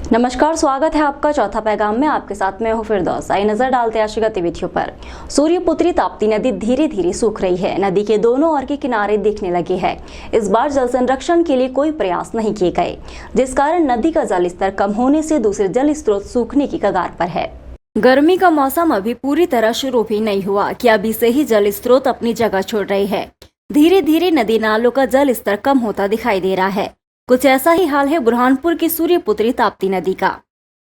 नमस्कार, स्वागत है आपका चौथा पैगाम में। आपके साथ मैं हूं फिरदौस। आइए नजर डालते हैं आज की गतिविधियों पर। सूर्यपुत्री ताप्ती नदी धीरे धीरे सूख रही है। नदी के दोनों ओर के किनारे दिखने लगे हैं। इस बार जल संरक्षण के लिए कोई प्रयास नहीं किए गए, जिस कारण नदी का जल स्तर कम होने से दूसरे जल स्रोत सूखने की कगार पर है। गर्मी का मौसम अभी पूरी तरह शुरू भी नहीं हुआ कि अभी से ही जल स्रोत अपनी जगह छोड़ रहे हैं। धीरे धीरे नदी नालों का जल स्तर कम होता दिखाई दे रहा है। कुछ ऐसा ही हाल है बुरहानपुर की सूर्यपुत्री ताप्ती नदी का।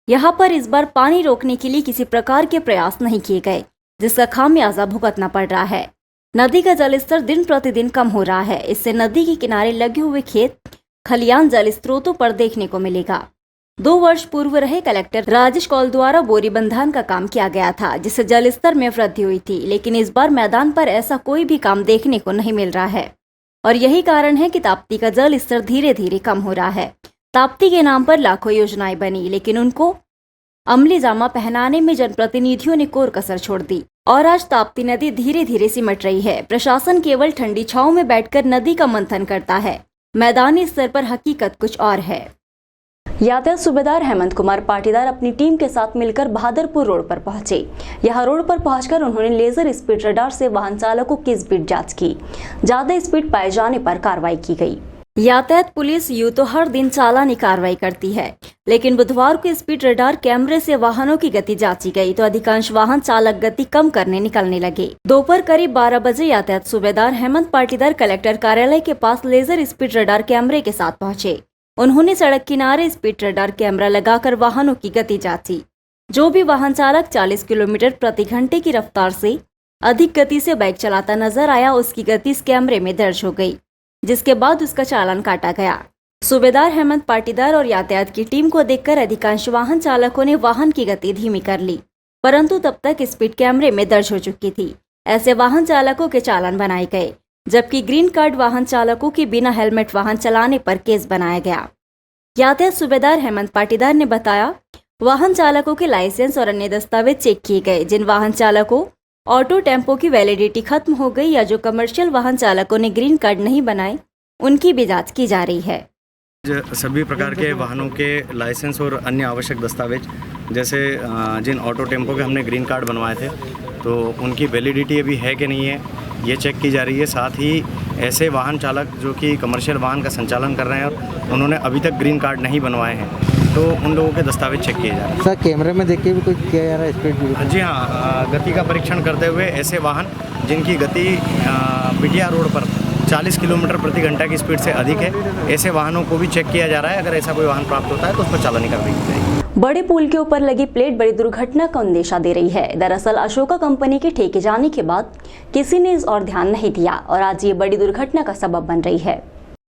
यहाँ पर इस बार पानी रोकने के लिए किसी प्रकार के प्रयास नहीं किए गए, जिसका खामियाजा भुगतना पड़ रहा है। नदी का जल स्तर दिन प्रतिदिन कम हो रहा है। इससे नदी के किनारे लगे हुए खेत खलियान जल स्रोतों पर देखने को मिलेगा। 2 वर्ष पूर्व रहे कलेक्टर राजेश कौल द्वारा बोरी बंधान का काम किया गया था, जिससे जल स्तर में वृद्धि हुई थी, लेकिन इस बार मैदान पर ऐसा कोई भी काम देखने को नहीं मिल रहा है। और यही कारण है कि ताप्ती का जल स्तर धीरे धीरे कम हो रहा है। ताप्ती के नाम पर लाखों योजनाएं बनी, लेकिन उनको अमली जामा पहनाने में जनप्रतिनिधियों ने कोर कसर छोड़ दी और आज ताप्ती नदी धीरे धीरे सिमट रही है। प्रशासन केवल ठंडी छांव में बैठकर नदी का मंथन करता है। मैदानी स्तर पर हकीकत कुछ और है। यातायात सूबेदार हेमंत कुमार पाटीदार अपनी टीम के साथ मिलकर बहादुरपुर रोड पर पहुंचे। यहां रोड पर पहुंचकर उन्होंने लेजर स्पीड रडार से वाहन चालकों की स्पीड जांच की। ज्यादा स्पीड पाए जाने पर कार्रवाई की गई। यातायात पुलिस यूं तो हर दिन चालानी कार्रवाई करती है, लेकिन बुधवार को स्पीड रडार कैमरे से वाहनों की गति जांची गई तो अधिकांश वाहन चालक गति कम करने निकलने लगे। दोपहर करीब 12 बजे यातायात सूबेदार हेमंत पाटीदार कलेक्टर कार्यालय के पास लेजर स्पीड रडार कैमरे के साथ पहुंचे। उन्होंने सड़क किनारे स्पीड रडार कैमरा लगाकर वाहनों की गति जांची। जो भी वाहन चालक 40 किलोमीटर प्रति घंटे की रफ्तार से अधिक गति से बाइक चलाता नजर आया, उसकी गति इस कैमरे में दर्ज हो गई, जिसके बाद उसका चालान काटा गया। सूबेदार हेमंत पाटीदार और यातायात की टीम को देखकर अधिकांश वाहन चालकों ने वाहन की गति धीमी कर ली, परंतु तब तक स्पीड कैमरे में दर्ज हो चुकी थी। ऐसे वाहन चालकों के चालान बनाए गए, जबकि ग्रीन कार्ड वाहन चालकों के बिना हेलमेट वाहन चलाने पर केस बनाया गया। यातायात सूबेदार हेमंत पाटीदार ने बताया, वाहन चालकों के लाइसेंस और अन्य दस्तावेज चेक किए गए। जिन वाहन चालकों ऑटो टेम्पो की वैलिडिटी खत्म हो गई या जो कमर्शियल वाहन चालकों ने ग्रीन कार्ड नहीं बनाए, उनकी भी जांच की जा रही है। सभी प्रकार के वाहनों के लाइसेंस और अन्य आवश्यक दस्तावेज, जैसे जिन ऑटो टेम्पो के हमने ग्रीन कार्ड बनवाए थे, तो उनकी वैलिडिटी अभी है कि नहीं है, ये चेक की जा रही है। साथ ही ऐसे वाहन चालक जो कि कमर्शियल वाहन का संचालन कर रहे हैं और उन्होंने अभी तक ग्रीन कार्ड नहीं बनवाए हैं, तो उन लोगों के दस्तावेज चेक किए जा रहे हैं। सर, कैमरे में देख के भी कुछ किया जा रहा है स्पीड? जी हाँ, गति का परीक्षण करते हुए ऐसे वाहन जिनकी गति बिटिया रोड पर 40 किलोमीटर प्रति घंटा की स्पीड से अधिक है, ऐसे वाहनों को भी चेक किया जा रहा है। अगर ऐसा कोई वाहन प्राप्त होता है तो उस पर चालानी कार्रवाई की जाएगी। बड़े पुल के ऊपर लगी प्लेट बड़ी दुर्घटना का अंदेशा दे रही है। दरअसल अशोका कंपनी के ठेके जाने के बाद किसी ने इस ओर ध्यान नहीं दिया और आज ये बड़ी दुर्घटना का सबब बन रही है।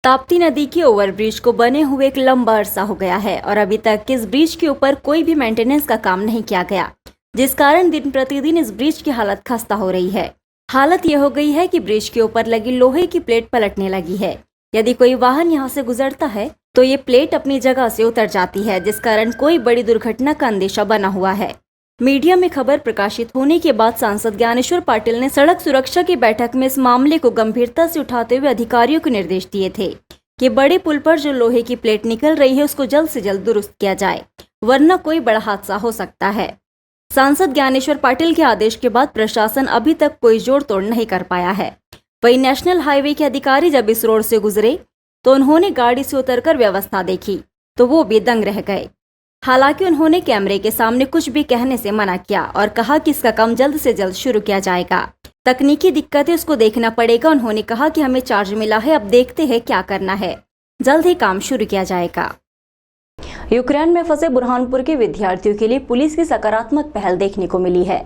ताप्ती नदी के ओवरब्रिज को बने हुए एक लंबा अरसा हो गया है और अभी तक इस ब्रिज के ऊपर कोई भी मेंटेनेंस का काम नहीं किया गया, जिस कारण दिन प्रतिदिन इस ब्रिज की हालत खस्ता हो रही है। हालत यह हो गई है कि ब्रिज के ऊपर लगी लोहे की प्लेट पलटने लगी है। यदि कोई वाहन यहाँ से गुजरता है तो ये प्लेट अपनी जगह से उतर जाती है, जिस कारण कोई बड़ी दुर्घटना का अंदेशा बना हुआ है। मीडिया में खबर प्रकाशित होने के बाद सांसद ज्ञानेश्वर पाटिल ने सड़क सुरक्षा की बैठक में इस मामले को गंभीरता से उठाते हुए अधिकारियों को निर्देश दिए थे कि बड़े पुल पर जो लोहे की प्लेट निकल रही है उसको जल्द से जल्द दुरुस्त किया जाए, वरना कोई बड़ा हादसा हो सकता है। सांसद ज्ञानेश्वर पाटिल के आदेश के बाद प्रशासन अभी तक कोई जोड़ तोड़ नहीं कर पाया है। वही नेशनल हाईवे के अधिकारी जब इस रोड से गुजरे तो उन्होंने गाड़ी से उतरकर व्यवस्था देखी तो वो भी दंग रह गए। हालांकि उन्होंने कैमरे के सामने कुछ भी कहने से मना किया और कहा कि इसका काम जल्द से जल्द शुरू किया जाएगा। तकनीकी दिक्कत है, उसको देखना पड़ेगा। उन्होंने कहा कि हमें चार्ज मिला है, अब देखते हैं क्या करना है, जल्द ही काम शुरू किया जाएगा। यूक्रेन में फंसे बुरहानपुर के विद्यार्थियों के लिए पुलिस की सकारात्मक पहल देखने को मिली है।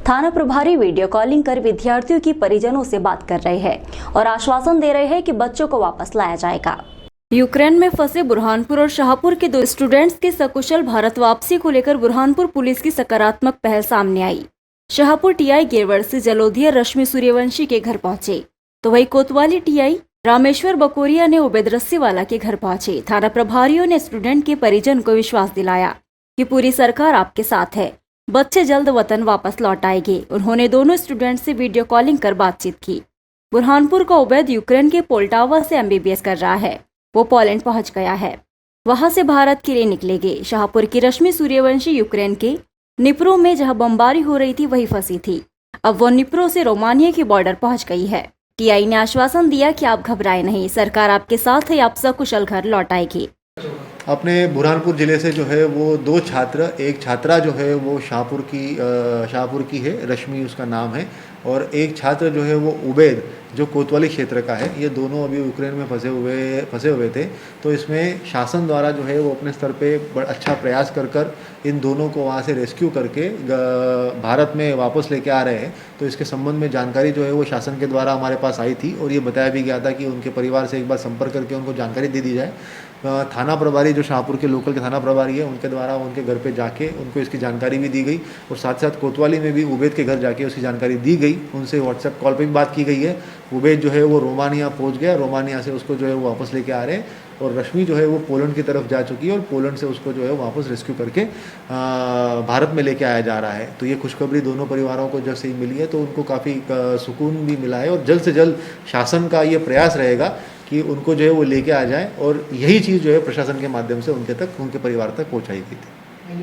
थाना प्रभारी वीडियो कॉलिंग कर विद्यार्थियों की परिजनों से बात कर रहे हैं और आश्वासन दे रहे हैं कि बच्चों को वापस लाया जाएगा। यूक्रेन में फंसे बुरहानपुर और शाहपुर के 2 स्टूडेंट्स के सकुशल भारत वापसी को लेकर बुरहानपुर पुलिस की सकारात्मक पहल सामने आई। शाहपुर टीआई गिरवर्सी जलोधिया रश्मि सूर्यवंशी के घर पहुंचे, तो वही कोतवाली टीआई रामेश्वर बकोरिया ने उबैद रस्सीवाला के घर पहुंचे। थाना प्रभारियों ने स्टूडेंट के परिजन को विश्वास दिलाया कि पूरी सरकार आपके साथ है, बच्चे जल्द वतन वापस लौट आएंगे। उन्होंने दोनों स्टूडेंट से वीडियो कॉलिंग कर बातचीत की। बुरहानपुर का उबैद यूक्रेन के पोल्टावा से एमबीबीएस कर रहा है, वो पोलैंड पहुंच गया है। वहां से भारत के लिए निकलेंगे। शाहपुर की रश्मि सूर्यवंशी यूक्रेन के निप्रो में जहां बमबारी हो रही थी वही फंसी थी। अब वो निप्रो से रोमानिया की बॉर्डर पहुंच गई है। टीआई ने आश्वासन दिया कि आप घबराएं नहीं, सरकार आपके साथ है, आप सकुशल घर लौट आएगी। अपने बुरहानपुर ज़िले से जो है वो 2 छात्र, एक छात्रा जो है वो शाहपुर की है, रश्मि उसका नाम है, और एक छात्र जो है वो उबैद जो कोतवाली क्षेत्र का है। ये दोनों अभी यूक्रेन में फंसे हुए थे। तो इसमें शासन द्वारा जो है वो अपने स्तर पे बड़ा अच्छा प्रयास कर इन दोनों को वहाँ से रेस्क्यू करके भारत में वापस लेके आ रहे हैं। तो इसके संबंध में जानकारी जो है वो शासन के द्वारा हमारे पास आई थी और ये बताया भी गया था कि उनके परिवार से एक बार संपर्क करके उनको जानकारी दे दी जाए। थाना प्रभारी जो शाहपुर के लोकल के थाना प्रभारी है, उनके द्वारा उनके घर पे जाके उनको इसकी जानकारी भी दी गई और साथ साथ कोतवाली में भी उबैद के घर जाके उसकी जानकारी दी गई। उनसे व्हाट्सएप कॉल पे भी बात की गई है। उबैद जो है वो रोमानिया पहुंच गया, रोमानिया से उसको जो है वो वापस लेके आ रहे हैं और रश्मि जो है वो पोलैंड की तरफ जा चुकी है और पोलैंड से उसको जो है वापस रेस्क्यू करके भारत में लेके आया जा रहा है। तो ये खुशखबरी दोनों परिवारों को जब से ही मिली है तो उनको काफ़ी सुकून भी मिला है और जल्द से जल्द शासन का ये प्रयास रहेगा कि उनको जो है वो लेके आ जाए और यही चीज़ जो है प्रशासन के माध्यम से उनके परिवार तक पहुंचाई गई थी।